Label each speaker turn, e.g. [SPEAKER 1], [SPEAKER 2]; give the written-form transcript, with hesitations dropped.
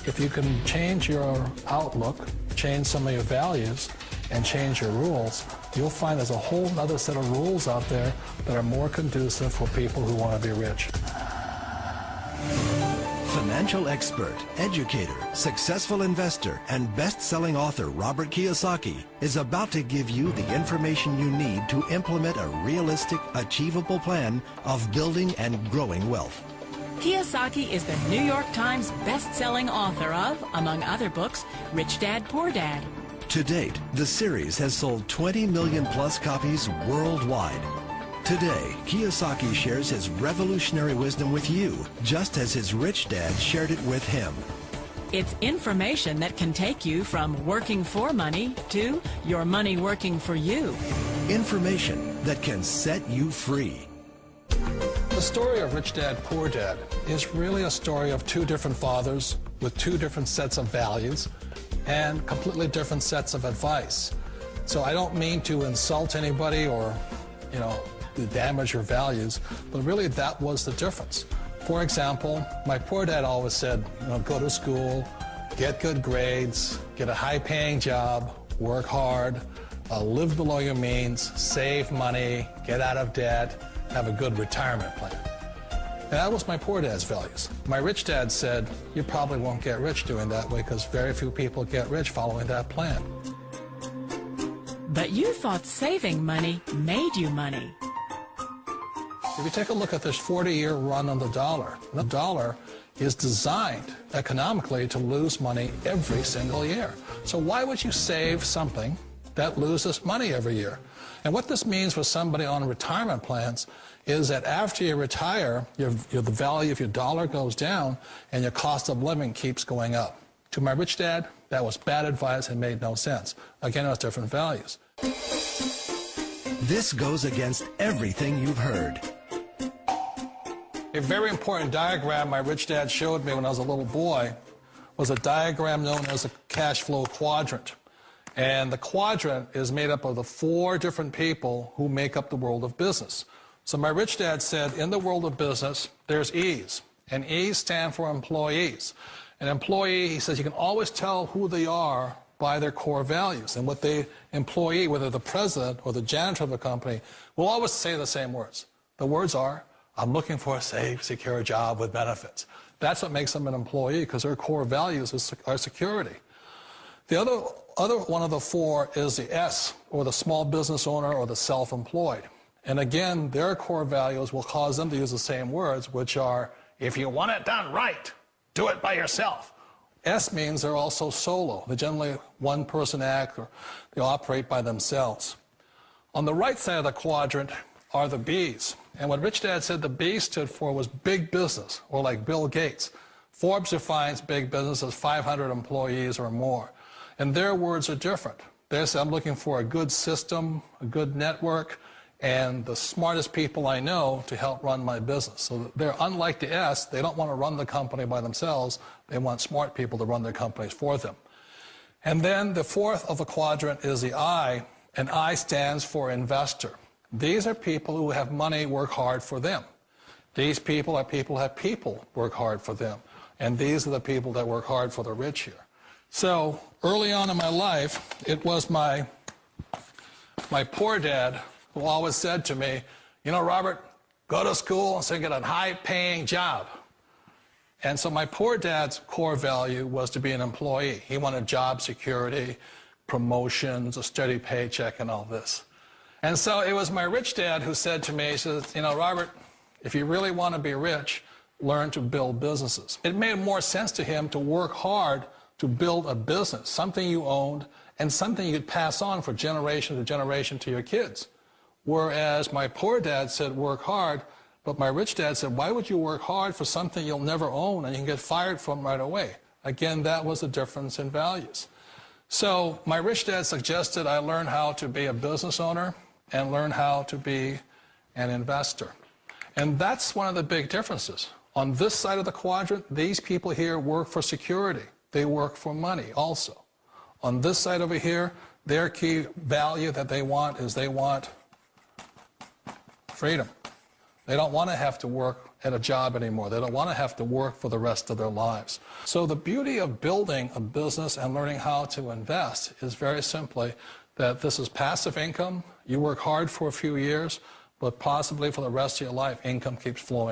[SPEAKER 1] If you can change your outlook, change some of your values, and change your rules, you'll find there's a whole other set of rules out there that are more conducive for people who want to be rich.
[SPEAKER 2] Financial expert, educator, successful investor, and best-selling author Robert Kiyosaki is about to give you the information you need to implement a realistic, achievable plan of building and growing wealth.
[SPEAKER 3] Kiyosaki is the New York Times best-selling author of, among other books, Rich Dad, Poor Dad.
[SPEAKER 2] To date, the series has sold 20 million plus copies worldwide. Today, Kiyosaki shares his revolutionary wisdom with you, just as his rich dad shared it with him.
[SPEAKER 3] It's information that can take you from working for money to your money working for you.
[SPEAKER 2] Information that can set you free.
[SPEAKER 1] The story of Rich Dad, Poor Dad is really a story of two different fathers with two different sets of values and completely different sets of advice. So I don't mean to insult anybody or, to damage your values, but really that was the difference. For example, my poor dad always said, go to school, get good grades, get a high-paying job, work hard, live below your means, save money, get out of debt, have a good retirement plan. And that was my poor dad's values. My rich dad said, you probably won't get rich doing that way because very few people get rich following that plan.
[SPEAKER 3] But you thought saving money made you money.
[SPEAKER 1] If you take a look at this 40-year run on the dollar is designed economically to lose money every single year. So why would you save something that loses money every year? And what this means for somebody on retirement plans is that after you retire, the value of your dollar goes down and your cost of living keeps going up. To my rich dad, that was bad advice and made no sense. Again, it was different values.
[SPEAKER 2] This goes against everything you've heard.
[SPEAKER 1] A very important diagram my rich dad showed me when I was a little boy was a diagram known as a cash flow quadrant. And the quadrant is made up of the four different people who make up the world of business. So my rich dad said, in the world of business, there's E's. And E's stand for employees. An employee, he says, you can always tell who they are by their core values. And what the employee, whether the president or the janitor of the company, will always say the same words. The words are, I'm looking for a safe, secure job with benefits. That's what makes them an employee, because their core values are security. The other one of the four is the S, or the small business owner or the self-employed. And again, their core values will cause them to use the same words, which are, if you want it done right, do it by yourself. S means they're also solo. They're generally one-person act, or they operate by themselves. On the right side of the quadrant are the B's. And what Rich Dad said the B stood for was big business, or like Bill Gates. Forbes defines big business as 500 employees or more. And their words are different. They say, I'm looking for a good system, a good network, and the smartest people I know to help run my business. So they're unlike the S. They don't want to run the company by themselves. They want smart people to run their companies for them. And then the fourth of the quadrant is the I, and I stands for investor. These are people who have money work hard for them. These people are people who have people work hard for them. And these are the people that work hard for the rich here. So early on in my life, it was my poor dad who always said to me, Robert, go to school and get a high-paying job. And so my poor dad's core value was to be an employee. He wanted job security, promotions, a steady paycheck, and all this. And so it was my rich dad who said to me, he says, Robert, if you really want to be rich, learn to build businesses. It made more sense to him to work hard to build a business, something you owned and something you could pass on for generation to generation to your kids. Whereas my poor dad said work hard, but my rich dad said, why would you work hard for something you'll never own and you can get fired from right away? Again, that was the difference in values. So my rich dad suggested I learn how to be a business owner and learn how to be an investor. And that's one of the big differences. On this side of the quadrant, these people here work for security. They work for money also. On this side over here, their key value that they want is they want freedom. They don't want to have to work at a job anymore. They don't want to have to work for the rest of their lives. So the beauty of building a business and learning how to invest is very simply that this is passive income. You work hard for a few years, but possibly for the rest of your life, income keeps flowing